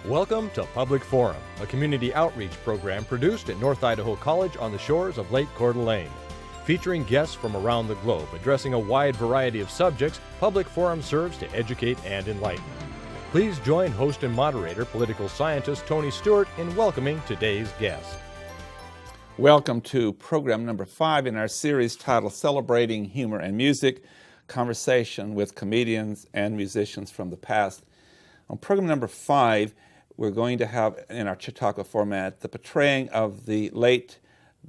Welcome to Public Forum, a community outreach program produced at North Idaho College on the shores of Lake Coeur d'Alene. Featuring guests from around the globe addressing a wide variety of subjects, Public Forum serves to educate and enlighten. Please join host and moderator, political scientist Tony Stewart, in welcoming today's guest. Welcome to program number 5 in our series titled Celebrating Humor and Music, Conversation with Comedians and Musicians from the Past. On program number 5, we're going to have, in our Chautauqua format, the portraying of the late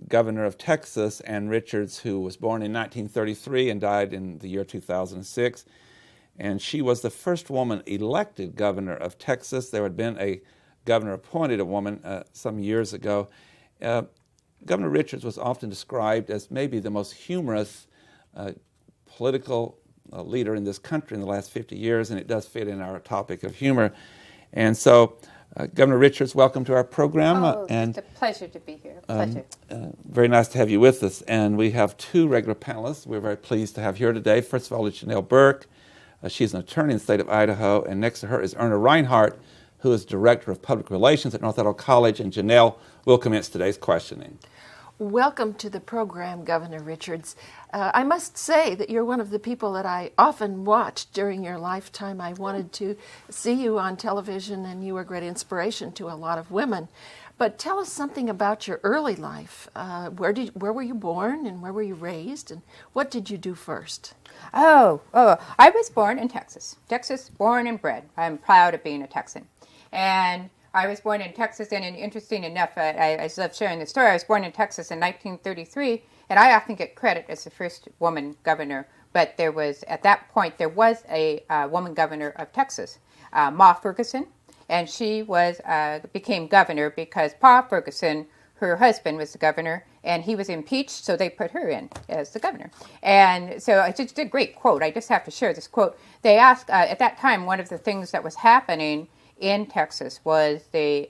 governor of Texas, Ann Richards, who was born in 1933 and died in the year 2006. And she was the first woman elected governor of Texas. There had been a governor appointed, a woman, some years ago. Governor Richards was often described as maybe the most humorous political leader in this country in the last 50 years, and it does fit in our topic of humor. And so, Governor Richards, welcome to our program. It's a pleasure to be here. Pleasure. Very nice to have you with us. And we have 2 regular panelists we're very pleased to have here today. First of all is Janelle Burke. She's an attorney in the state of Idaho, and next to her is Erna Reinhardt, who is Director of Public Relations at North Idaho College, and Janelle will commence today's questioning. Welcome to the program, Governor Richards. I must say that you're one of the people that I often watched during your lifetime. I wanted to see you on television, and you were a great inspiration to a lot of women. But tell us something about your early life. Where were you born, and where were you raised, and what did you do first? I was born in Texas. Texas, born and bred. I'm proud of being a Texan. And I was born in Texas, and interesting enough, I love sharing the story. I was born in Texas in 1933, and I often get credit as the first woman governor. But at that point, there was a woman governor of Texas, Ma Ferguson, and she became governor because Pa Ferguson, her husband, was the governor, and he was impeached, so they put her in as the governor. And so it's just a great quote. I just have to share this quote. They asked, at that time, one of the things that was happening in Texas was the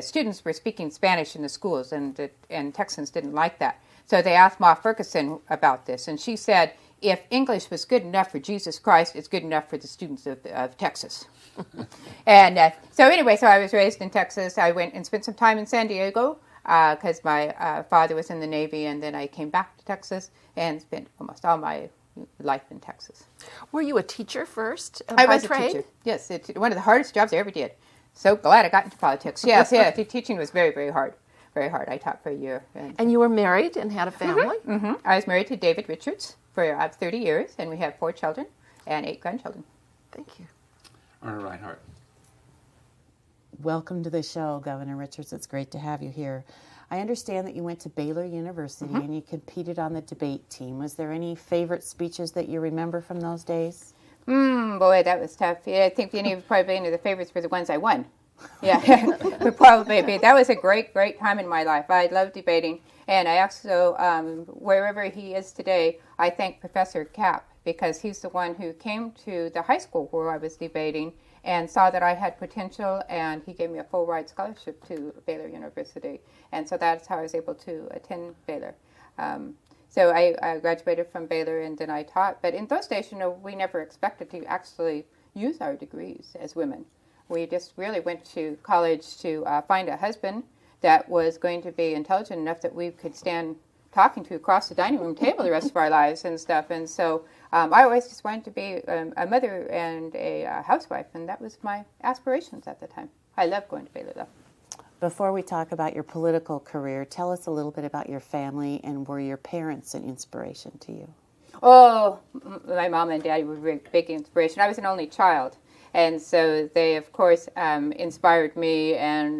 students were speaking Spanish in the schools, and Texans didn't like that. So they asked Ma Ferguson about this, and she said, if English was good enough for Jesus Christ, it's good enough for the students of Texas. And so I was raised in Texas. I went and spent some time in San Diego because my father was in the Navy, and then I came back to Texas and spent almost all my life in Texas. Were you a teacher first? I was a teacher. Yes, it's one of the hardest jobs I ever did. So glad I got into politics. Yes, teaching was very, very hard. Very hard. I taught for a year. And you were married and had a family? Mm-hmm. I was married to David Richards for 30 years, and we have 4 children and 8 grandchildren. Thank you. Erna Reinhardt. Welcome to the show, Governor Richards. It's great to have you here. I understand that you went to Baylor University and you competed on the debate team. Was there any favorite speeches that you remember from those days? Boy, that was tough. Yeah, I think probably any of the favorites were the ones I won. Yeah, probably. That was a great, great time in my life. I love debating. And I also, wherever he is today, I thank Professor Kapp because he's the one who came to the high school where I was debating and saw that I had potential, and he gave me a full ride scholarship to Baylor University. And so that's how I was able to attend Baylor. So I graduated from Baylor, and then I taught. But in those days, we never expected to actually use our degrees as women. We just really went to college to find a husband that was going to be intelligent enough that we could stand talking to across the dining room table the rest of our lives and stuff. And so I always just wanted to be a mother and a housewife, and that was my aspirations at the time. I love going to Baylor, though. Before we talk about your political career, tell us a little bit about your family, and were your parents an inspiration to you? Oh, my mom and daddy were a big inspiration. I was an only child, and so they, of course, inspired me, and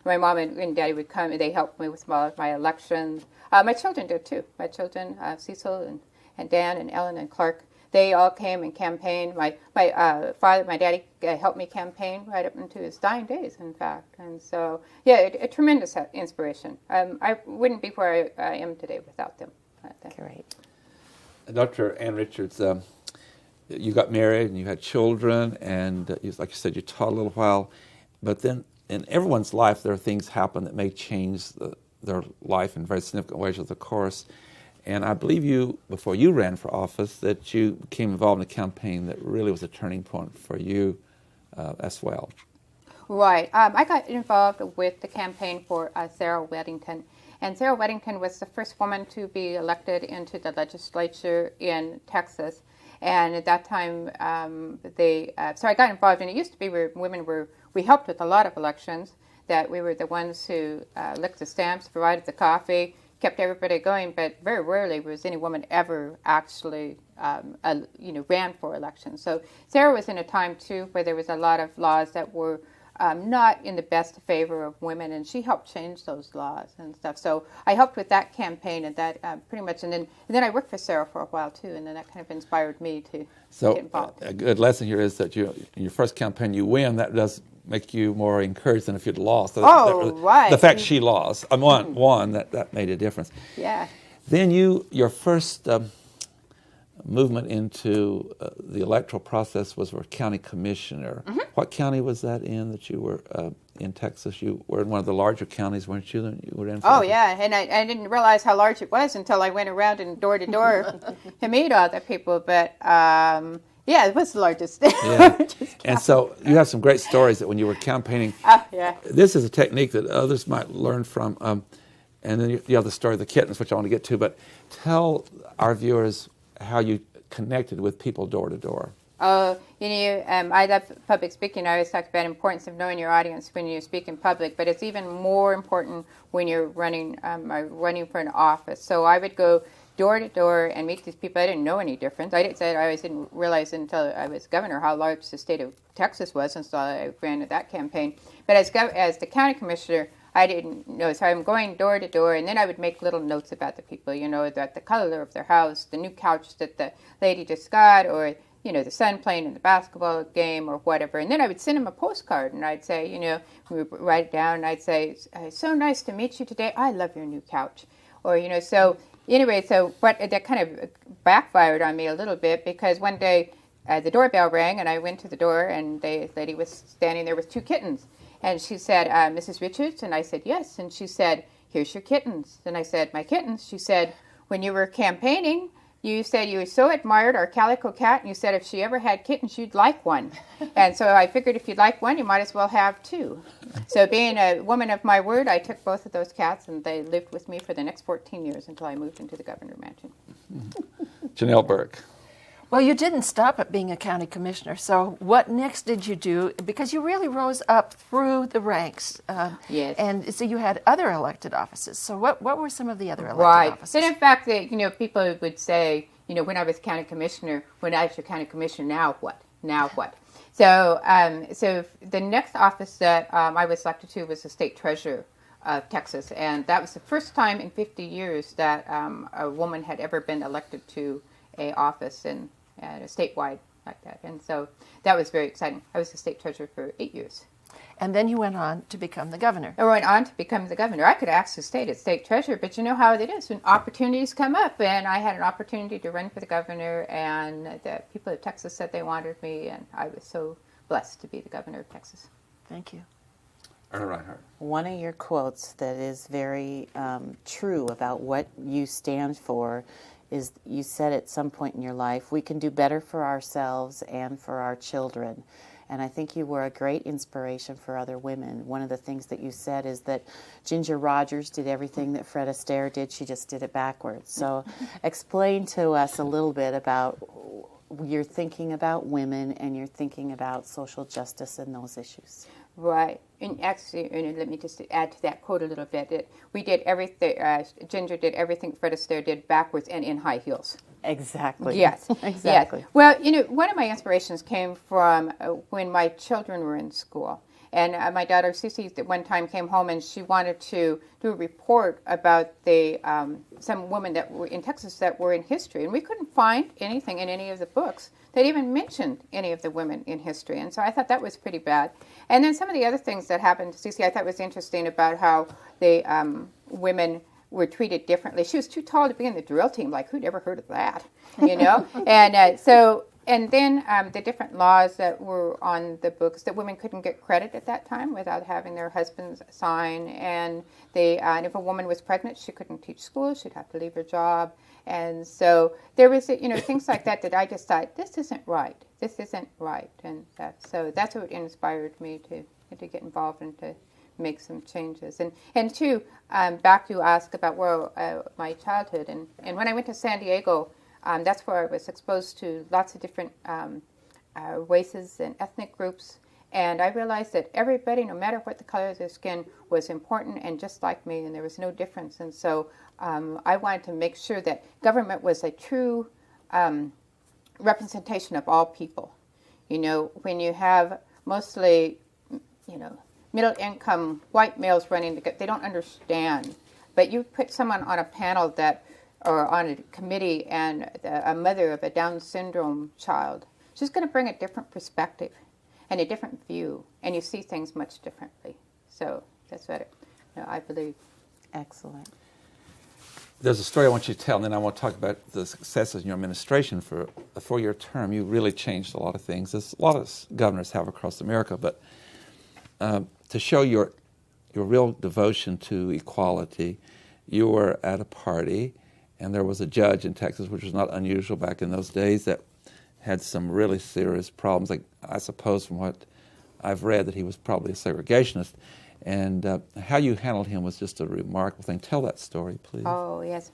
my mom and daddy would come, and they helped me with my elections. My children did, too. My children, Cecil and Dan and Ellen and Clark, they all came and campaigned. My daddy helped me campaign right up into his dying days, in fact. And so, a tremendous inspiration. I wouldn't be where I am today without them. Great. Dr. Ann Richards, you got married and you had children, and like you said, you taught a little while. But then in everyone's life, there are things happen that may change their life in very significant ways of the course. And I believe you, before you ran for office, that you became involved in a campaign that really was a turning point for you as well. Right. I got involved with the campaign for Sarah Weddington. And Sarah Weddington was the first woman to be elected into the legislature in Texas. And at that time, so I got involved, and it used to be where we helped with a lot of elections, that we were the ones who licked the stamps, provided the coffee, kept everybody going, but very rarely was any woman ever actually, ran for election. So Sarah was in a time, too, where there was a lot of laws that were not in the best favor of women, and she helped change those laws and stuff. So I helped with that campaign, and that pretty much, and then I worked for Sarah for a while too, and then that kind of inspired me to get involved. A good lesson here is that in your first campaign you win. That does make you more encouraged than if you'd lost. Right. The fact she lost, won, that made a difference. Yeah. Then your first movement into the electoral process was for county commissioner. Mm-hmm. What county was that in that you were in Texas? You were in one of the larger counties, weren't you? That you were in. Oh yeah, and I didn't realize how large it was until I went around and door to door to meet all the people. But yeah, it was the largest. Yeah. And so you have some great stories that when you were campaigning. Yeah. This is a technique that others might learn from. And then you have the story of the kittens, which I want to get to. But tell our viewers how you connected with people door to door. I love public speaking. I always talk about the importance of knowing your audience when you speak in public, but it's even more important when you're running for an office. So I would go door to door and meet these people. I didn't know any difference. I always didn't realize until I was governor how large the state of Texas was, and so I ran that campaign. But as the county commissioner, I didn't know, so I'm going door to door, and then I would make little notes about the people, that the color of their house, the new couch that the lady just got, or, the son playing in the basketball game or whatever. And then I would send them a postcard, and I'd say, we would write it down, and I'd say, so nice to meet you today. I love your new couch. Or, so anyway, but that kind of backfired on me a little bit, because one day the doorbell rang, and I went to the door, and the lady was standing there with two kittens. And she said, Mrs. Richards? And I said, yes. And she said, here's your kittens. And I said, my kittens? She said, when you were campaigning, you said you so admired our calico cat, and you said if she ever had kittens, you'd like one. And so I figured if you'd like one, you might as well have two. So being a woman of my word, I took both of those cats, and they lived with me for the next 14 years until I moved into the Governor Mansion. Janelle Burke. Well, you didn't stop at being a county commissioner. So what next did you do? Because you really rose up through the ranks. Yes. And so you had other elected offices. So what were some of the other elected offices? And in fact, people would say, when I was county commissioner, when I was your county commissioner, now what? Now what? So the next office that I was elected to was the state treasurer of Texas. And that was the first time in 50 years that a woman had ever been elected to a office and a statewide like that. And so that was very exciting. I was the state treasurer for 8 years. And then you went on to become the governor. I went on to become the governor. I could actually stay as state treasurer, but you know how it is when opportunities come up. And I had an opportunity to run for the governor, and the people of Texas said they wanted me, and I was so blessed to be the governor of Texas. Thank you. Erna Reinhardt. One of your quotes that is very true about what you stand for is you said at some point in your life, we can do better for ourselves and for our children. And I think you were a great inspiration for other women. One of the things that you said is that Ginger Rogers did everything that Fred Astaire did, she just did it backwards. So explain to us a little bit about your thinking about women and your thinking about social justice and those issues. Right. And actually, let me just add to that quote a little bit. That we did everything, Ginger did everything Fred Astaire did backwards and in high heels. Exactly. Yes. Exactly. Yes. Well, one of my inspirations came from when my children were in school. And my daughter, Cece, at one time came home and she wanted to do a report about some women that were in Texas that were in history. And we couldn't find anything in any of the books that even mentioned any of the women in history. And so I thought that was pretty bad. And then some of the other things that happened to Cece, I thought was interesting about how the women were treated differently. She was too tall to be in the drill team. Like, who'd ever heard of that? And then the different laws that were on the books that women couldn't get credit at that time without having their husbands sign. And if a woman was pregnant, she couldn't teach school. She'd have to leave her job. And so there was, things like that I just thought, this isn't right. This isn't right. And so that's what inspired me to get involved and to make some changes. And two, back to ask about my childhood. And when I went to San Diego, that's where I was exposed to lots of different races and ethnic groups. And I realized that everybody, no matter what the color of their skin, was important and just like me, and there was no difference. And so I wanted to make sure that government was a true representation of all people. When you have mostly, middle-income white males running, they don't understand. But you put someone on a panel or on a committee, and a mother of a Down syndrome child, she's going to bring a different perspective and a different view, and you see things much differently. So that's what I believe. Excellent. There's a story I want you to tell, and then I want to talk about the successes in your administration for a 4-year term. You really changed a lot of things, as a lot of governors have across America. But to show your real devotion to equality, you were at a party, and there was a judge in Texas, which was not unusual back in those days, that had some really serious problems. Like, I suppose from what I've read that he was probably a segregationist. And how you handled him was just a remarkable thing. Tell that story, please. Oh, yes.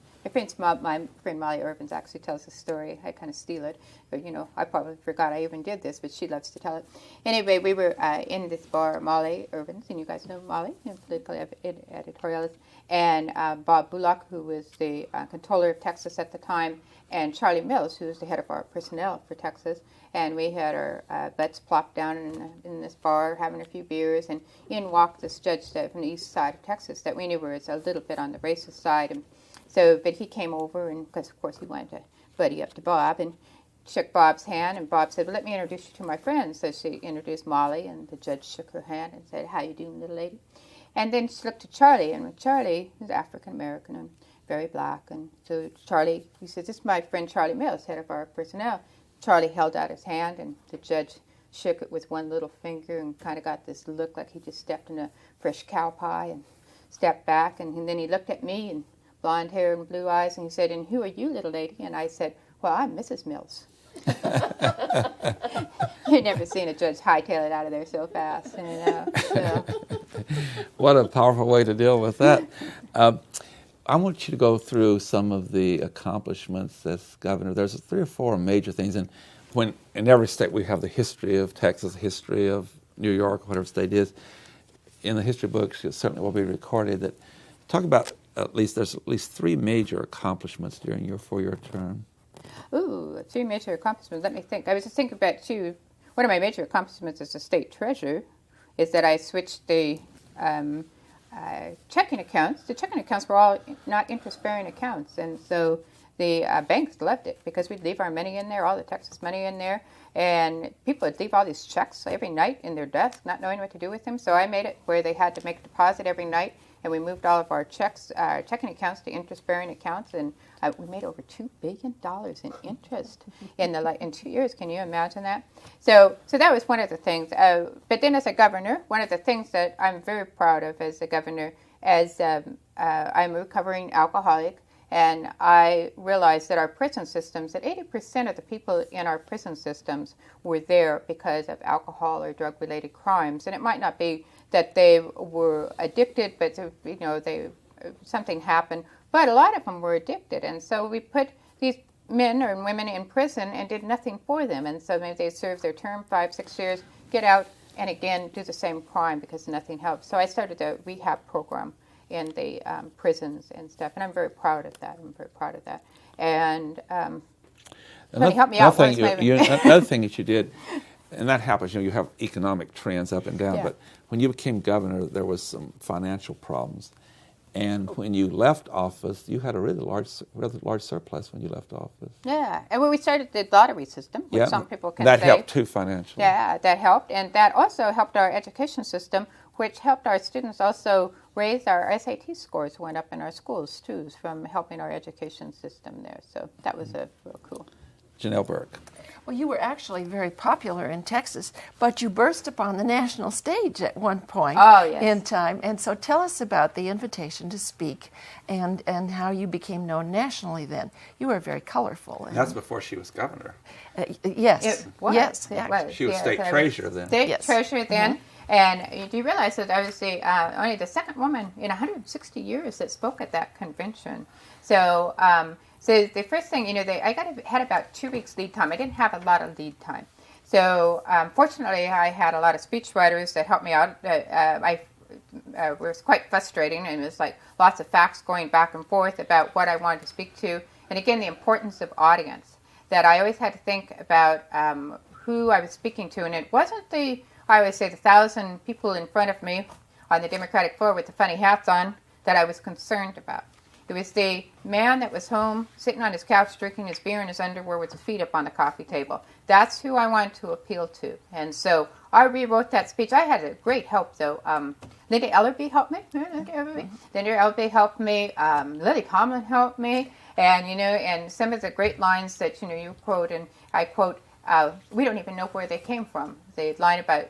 My friend Molly Irvins actually tells the story. I kind of steal it. But, I probably forgot I even did this, but she loves to tell it. Anyway, we were in this bar, Molly Irvins, and you guys know Molly, political editorialist, and Bob Bullock, who was the controller of Texas at the time, and Charlie Mills, who was the head of our personnel for Texas. And we had our butts plopped down in this bar, having a few beers, and in walked this judge from the east side of Texas that we knew was a little bit on the racist side. And so, but he came over, and because of course he wanted to buddy up to Bob, and shook Bob's hand, and Bob said, well, let me introduce you to my friends. So she introduced Molly, and the judge shook her hand and said, how you doing, little lady? And then she looked at Charlie, and Charlie is African-American and very black. And so Charlie, he says, this is my friend Charlie Mills, head of our personnel. Charlie held out his hand, and the judge shook it with one little finger and kind of got this look like he just stepped in a fresh cow pie and stepped back. And then he looked at me, and blonde hair and blue eyes, and he said, and who are you, little lady? And I said, well, I'm Mrs. Mills. You've never seen a judge hightail it out of there so fast. So. What a powerful way to deal with that. I want you to go through some of the accomplishments as governor. There's 3 or 4 major things, and when in every state we have the history of Texas, the history of New York, whatever state is. In the history books, it certainly will be recorded. That talk about there's at least 3 major accomplishments during your 4-year term. Ooh, 3 major accomplishments. Let me think. I was just thinking about two. One of my major accomplishments as a state treasurer is that I switched the checking accounts. The checking accounts were all not interest-bearing accounts, and so the banks loved it because we'd leave our money in there, all the Texas money in there, and people would leave all these checks every night in their desk, not knowing what to do with them. So I made it where they had to make a deposit every night, and we moved all of our checking accounts to interest-bearing accounts, and we made over $2 billion in interest in 2 years. Can you imagine that? So that was one of the things. But then as a governor, one of the things that I'm very proud of as a governor, as I'm a recovering alcoholic, and I realized that our prison systems, that 80% of the people in our prison systems were there because of alcohol or drug-related crimes. And it might not be that they were addicted, but something happened. But a lot of them were addicted. And so we put these men or women in prison and did nothing for them. And so maybe they serve their term 5-6 years, get out, and again do the same crime because nothing helps. So I started a rehab program in the prisons and stuff, and I'm very proud of that. And somebody help me out. Another thing that you did, and that happens, you have economic trends up and down, but when you became governor, there was some financial problems. And when you left office, you had a really large surplus when you left office. Yeah, and when we started the lottery system, which some people can that say. helped too financially. Yeah, that helped, and that also helped our education system, which helped our students also raise our SAT scores went up in our schools too, from helping our education system there. So that was real cool. Janelle Burke. Well, you were actually very popular in Texas, but you burst upon the national stage at one point in time. And so tell us about the invitation to speak and how you became known nationally then. You were very colorful. That's before she was governor. Yes. It was. Yes. It was. She was Yes, state I was treasurer then. State treasurer then. And do you realize that I was only the second woman in 160 years that spoke at that convention? So, so the first thing, I had about 2 weeks lead time. I didn't have a lot of lead time. So, fortunately, I had a lot of speechwriters that helped me out. It was quite frustrating, and it was like lots of facts going back and forth about what I wanted to speak to. And again, the importance of audience, that I always had to think about who I was speaking to. And it wasn't I always say, the 1,000 people in front of me on the Democratic floor with the funny hats on that I was concerned about. It was the man that was home, sitting on his couch, drinking his beer in his underwear with his feet up on the coffee table. That's who I wanted to appeal to. And so I rewrote that speech. I had a great help, though. Linda Ellerby helped me. Linda Ellerby helped me. Lily Tomlin helped me. And, and some of the great lines that, you quote and I quote, we don't even know where they came from. The line about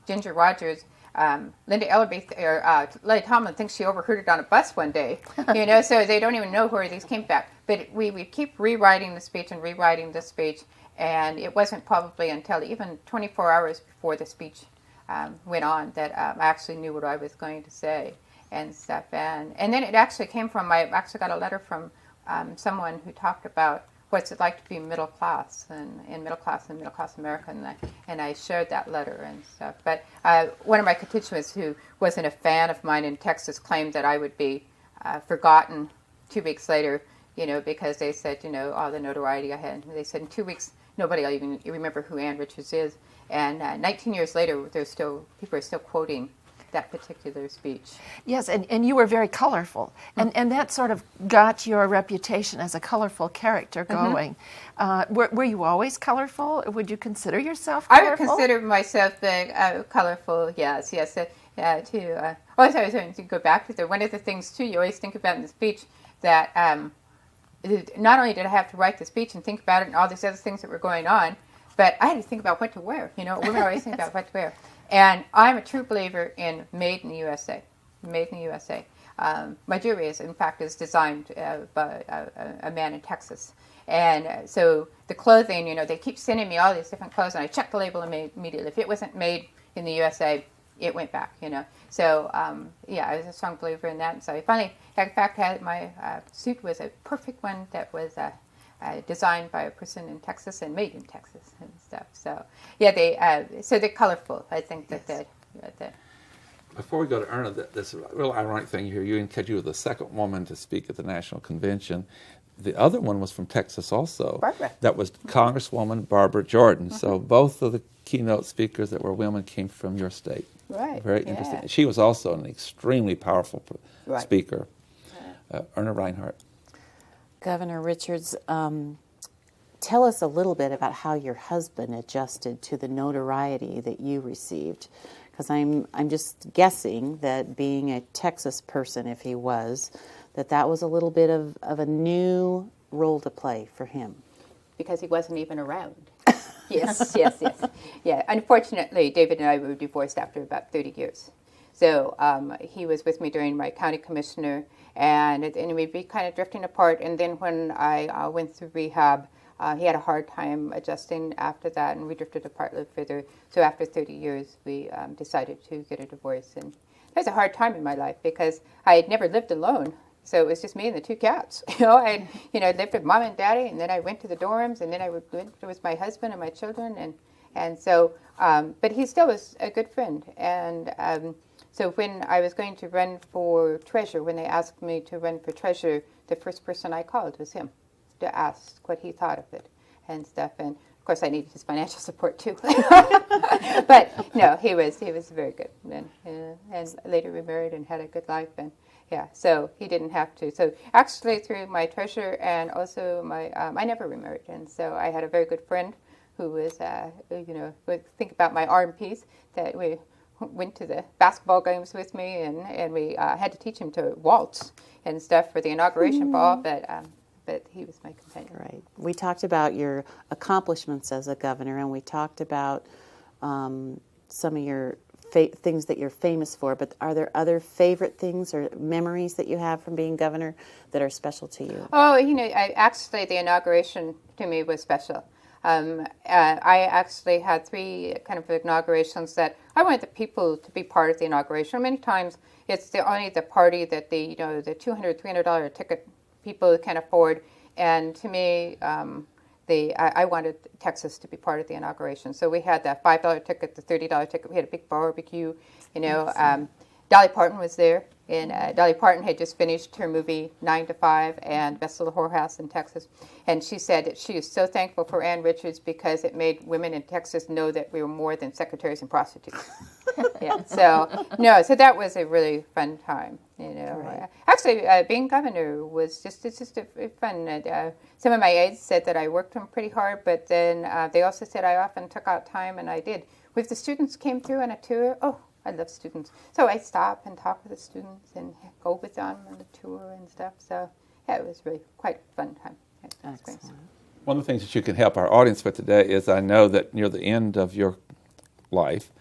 Ginger Rogers, Linda Ellerby, or Lily Tomlin thinks she overheard it on a bus one day, so they don't even know where these came back. But we keep rewriting the speech, and it wasn't probably until even 24 hours before the speech went on that I actually knew what I was going to say and stuff. And then it actually came from, I actually got a letter from someone who talked about what's it like to be middle class and middle class America, and I shared that letter and stuff. But one of my constituents who wasn't a fan of mine in Texas claimed that I would be forgotten 2 weeks later, because they said, all the notoriety I had. They said in 2 weeks nobody will even remember who Ann Richards is. And 19 years later, people are still quoting that particular speech. Yes, and you were very colorful, and that sort of got your reputation as a colorful character going. Were you always colorful? Would you consider yourself colorful? I would consider myself colorful, yes. Also, I was going to go back to one of the things, too, you always think about in the speech, that not only did I have to write the speech and think about it and all these other things that were going on, but I had to think about what to wear. Women always think about what to wear. And I'm a true believer in made in the USA. Made in the USA. My jewelry is designed by a man in Texas. And so the clothing, they keep sending me all these different clothes, and I check the label immediately. If it wasn't made in the USA, it went back, So, I was a strong believer in that. And so I finally, in fact, had my suit was a perfect one that was designed by a person in Texas and made in Texas and stuff. So, they're colorful. I think that. Before we go to Erna, this real ironic thing here, you indicated you were the second woman to speak at the National Convention. The other one was from Texas also. Barbara. That was Congresswoman Barbara Jordan. So both of the keynote speakers that were women came from your state. Right. Very interesting. She was also an extremely powerful speaker. Erna Reinhardt. Governor Richards, tell us a little bit about how your husband adjusted to the notoriety that you received. Because I'm just guessing that being a Texas person, if he was, that was a little bit of a new role to play for him. Because he wasn't even around. Yes. Yeah, unfortunately, David and I were divorced after about 30 years. So he was with me during my county commissioner, and we'd be kind of drifting apart. And then when I went through rehab, he had a hard time adjusting after that, and we drifted apart a little further. So after 30 years, we decided to get a divorce. And that was a hard time in my life because I had never lived alone. So it was just me and the two cats. I lived with mom and daddy, and then I went to the dorms, and then I went with my husband and my children, and so. But he still was a good friend, and so when I was going to run for treasurer, when they asked me to run for treasurer, the first person I called was him to ask what he thought of it and stuff. And of course, I needed his financial support too. But no, he was very good, and later remarried and had a good life and. Yeah, so he didn't have to. So actually, through my treasurer and also my, I never remarried, and so I had a very good friend who was, would think about my arm piece that we went to the basketball games with me, and we had to teach him to waltz and stuff for the inauguration ball. But but he was my companion. Right. We talked about your accomplishments as a governor, and we talked about some of your things that you're famous for, but are there other favorite things or memories that you have from being governor that are special to you? Oh, actually, the inauguration to me was special. I actually had 3 kind of inaugurations that I wanted the people to be part of the inauguration. Many times it's only the party that the $200, $300 ticket people can afford, and to me, I wanted Texas to be part of the inauguration. So we had the $5 ticket, the $30 ticket. We had a big barbecue. Dolly Parton was there, and Dolly Parton had just finished her movie 9 to 5 and Best Little Whorehouse in Texas. And she said that she is so thankful for Ann Richards because it made women in Texas know that we were more than secretaries and prostitutes. Yeah. So that was a really fun time. Right. Actually, being governor was just a fun. Some of my aides said that I worked them pretty hard, but then they also said I often took out time, and I did. If the students came through on a tour, I love students. So I stop and talk with the students and go with them on the tour and stuff. So yeah, it was really quite a fun time. Excellent. One of the things that you can help our audience with today is I know that near the end of your life,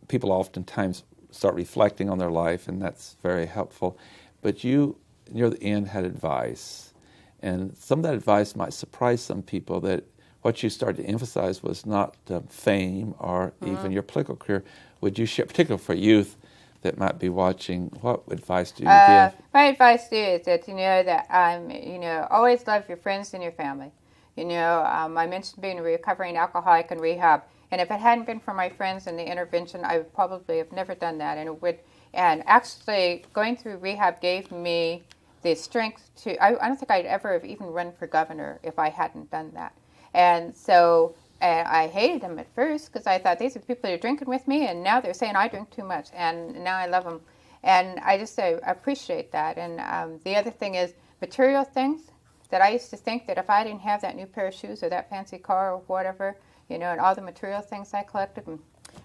people oftentimes start reflecting on their life, and that's very helpful. But you, near the end, had advice. And some of that advice might surprise some people that what you started to emphasize was not fame or even your political career. Would you share, particularly for youth that might be watching, what advice do you give? My advice to you is that, always love your friends and your family. I mentioned being a recovering alcoholic in rehab, and if it hadn't been for my friends and the intervention, I would probably have never done that. And actually, going through rehab gave me the strength to. I don't think I'd ever have even run for governor if I hadn't done that. And so I hated them at first because I thought these are the people that are drinking with me, and now they're saying I drink too much, and now I love them. And I just appreciate that. And the other thing is material things that I used to think that if I didn't have that new pair of shoes or that fancy car or whatever, and all the material things I collected, and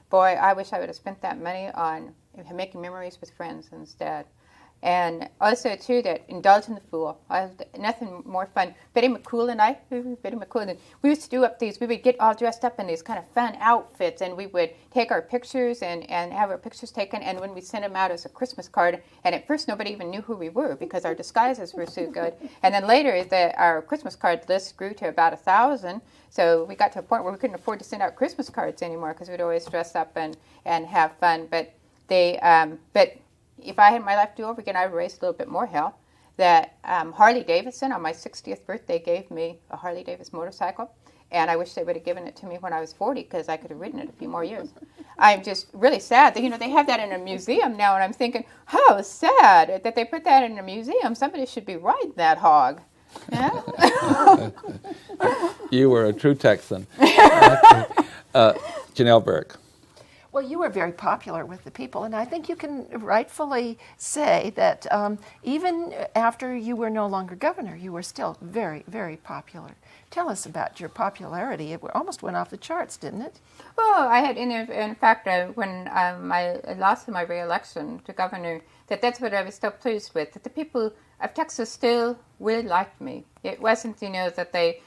boy, I wish I would have spent that money on making memories with friends instead. And also, too, that indulge in the fool. Nothing more fun. Betty McCool and I, we used to do we would get all dressed up in these kind of fun outfits, and we would take our pictures and have our pictures taken, and when we sent them out as a Christmas card, and at first nobody even knew who we were because our disguises were so good. And then later, our Christmas card list grew to about 1,000, so we got to a point where we couldn't afford to send out Christmas cards anymore because we'd always dress up and have fun. But if I had my life to do over again, I would raise a little bit more hell. That Harley Davidson on my 60th birthday gave me a Harley Davidson motorcycle, and I wish they would have given it to me when I was 40 because I could have ridden it a few more years. I'm just really sad that they have that in a museum now, and I'm thinking, how sad that they put that in a museum. Somebody should be riding that hog. Yeah? You were a true Texan. Janelle Burke. Well, you were very popular with the people, and I think you can rightfully say that even after you were no longer governor, you were still very, very popular. Tell us about your popularity. It almost went off the charts, didn't it? Well, I had, in fact, when I lost my re-election to governor, that's what I was so pleased with, that the people of Texas still really liked me. It wasn't, that they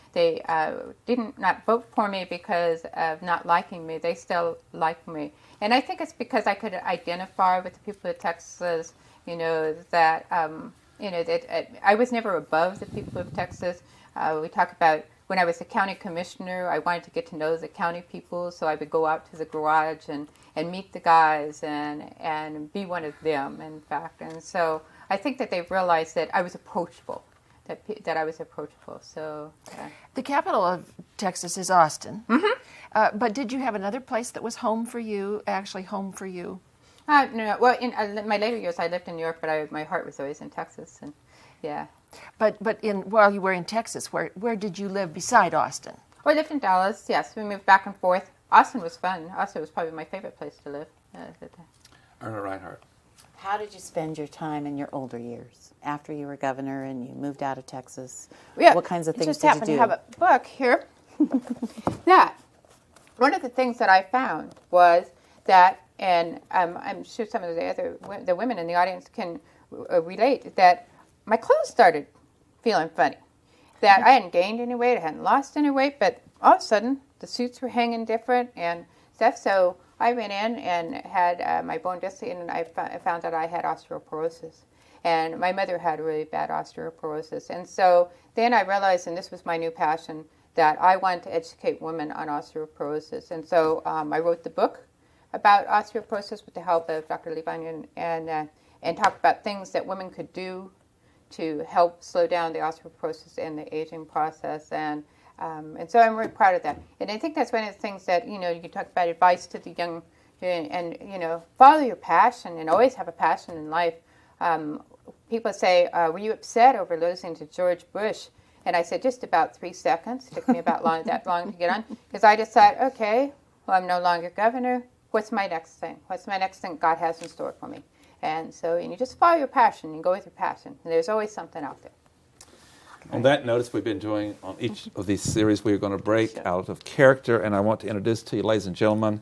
didn't not vote for me because of not liking me. They still liked me. And I think it's because I could identify with the people of Texas, that I was never above the people of Texas. We talk about when I was a county commissioner, I wanted to get to know the county people, so I would go out to the garage and meet the guys and be one of them, in fact. And so I think that they've realized that I was approachable, that I was approachable. So the capital of Texas is Austin. Mm-hmm. But did you have another place that was home for you, actually home for you? No. Well, in my later years, I lived in New York, but my heart was always in Texas, and yeah. But while you were in Texas, where did you live beside Austin? Well, I lived in Dallas. Yes, we moved back and forth. Austin was fun. Austin was probably my favorite place to live. Erna Reinhardt. How did you spend your time in your older years after you were governor and you moved out of Texas? Yeah, what kinds of things did you do? I just happen to have a book here. That one of the things that I found was that, and I'm sure some of the women in the audience can relate, that my clothes started feeling funny. That I hadn't gained any weight, I hadn't lost any weight, but all of a sudden the suits were hanging different and stuff. So I went in and had my bone density, and I found out I had osteoporosis. And my mother had really bad osteoporosis. And so then I realized, and this was my new passion, that I wanted to educate women on osteoporosis. And so I wrote the book about osteoporosis with the help of Dr. Levine, and talked about things that women could do to help slow down the osteoporosis and the aging process. And so I'm really proud of that. And I think that's one of the things that, you talk about advice to the young, and follow your passion and always have a passion in life. People say, were you upset over losing to George Bush? And I said, just about 3 seconds. It took me about that long to get on. Because I just thought, okay, well, I'm no longer governor. What's my next thing? What's my next thing God has in store for me? And so you just follow your passion and go with your passion. And there's always something out there. On that notice, we've been doing on each of these series, we're going to break out of character, and I want to introduce to you, ladies and gentlemen,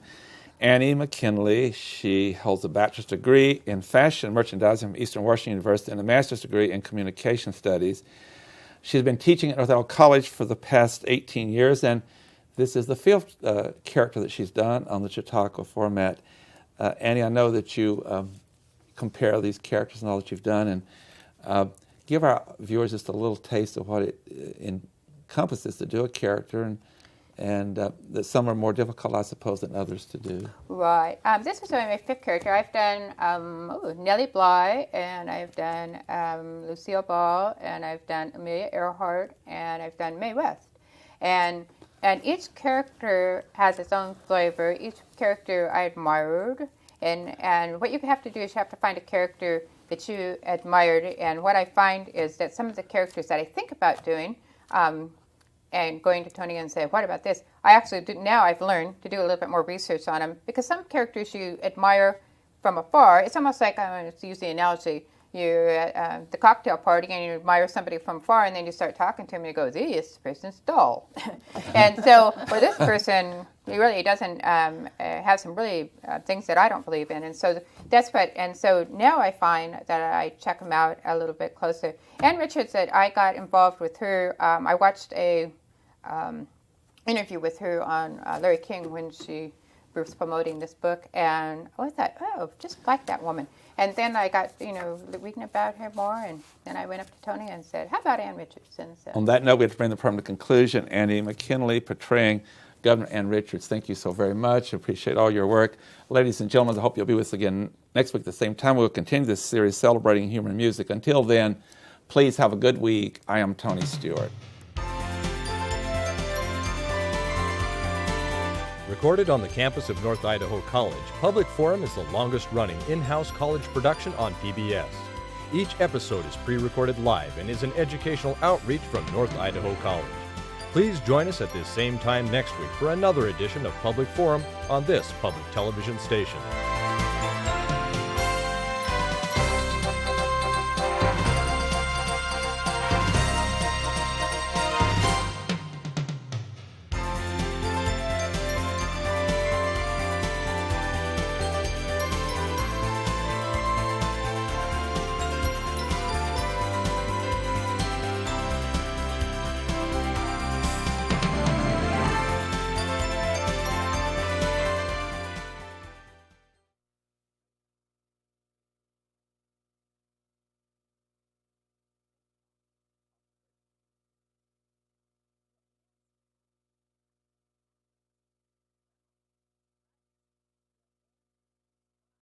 Annie McKinley. She holds a bachelor's degree in fashion merchandising from Eastern Washington University and a master's degree in communication studies. She's been teaching at North Idaho College for the past 18 years, and this is the fifth character that she's done on the Chautauqua format. Annie, I know that you compare these characters and all that you've done, and give our viewers just a little taste of what it encompasses to do a character, and that some are more difficult, I suppose, than others to do. Right. This was my fifth character. I've done Nellie Bly, and I've done Lucille Ball, and I've done Amelia Earhart, and I've done Mae West. And each character has its own flavor. Each character I admired. And what you have to do is you have to find a character that you admired. And what I find is that some of the characters that I think about doing, and going to Tony and say, what about this? I actually do, now I've learned to do a little bit more research on them, because some characters you admire from afar. It's almost like, I'm going to use the analogy, you're at the cocktail party and you admire somebody from afar, and then you start talking to him and you go, this person's dull. And so for this person, he really doesn't have some really things that I don't believe in. And so that's and so now I find that I check them out a little bit closer. Ann Richards, that I got involved with her, I watched a interview with her on Larry King when she was promoting this book, and I thought, just like that woman. And then I got, reading about her more, and then I went up to Tony and said, how about Ann Richards? And so, on that note, we have to bring the program to conclusion. Annie McKinley portraying Governor Ann Richards. Thank you so very much. I appreciate all your work. Ladies and gentlemen, I hope you'll be with us again next week at the same time. We'll continue this series celebrating humor and music. Until then, please have a good week. I am Tony Stewart. Recorded on the campus of North Idaho College, Public Forum is the longest-running in-house college production on PBS. Each episode is pre-recorded live and is an educational outreach from North Idaho College. Please join us at this same time next week for another edition of Public Forum on this public television station.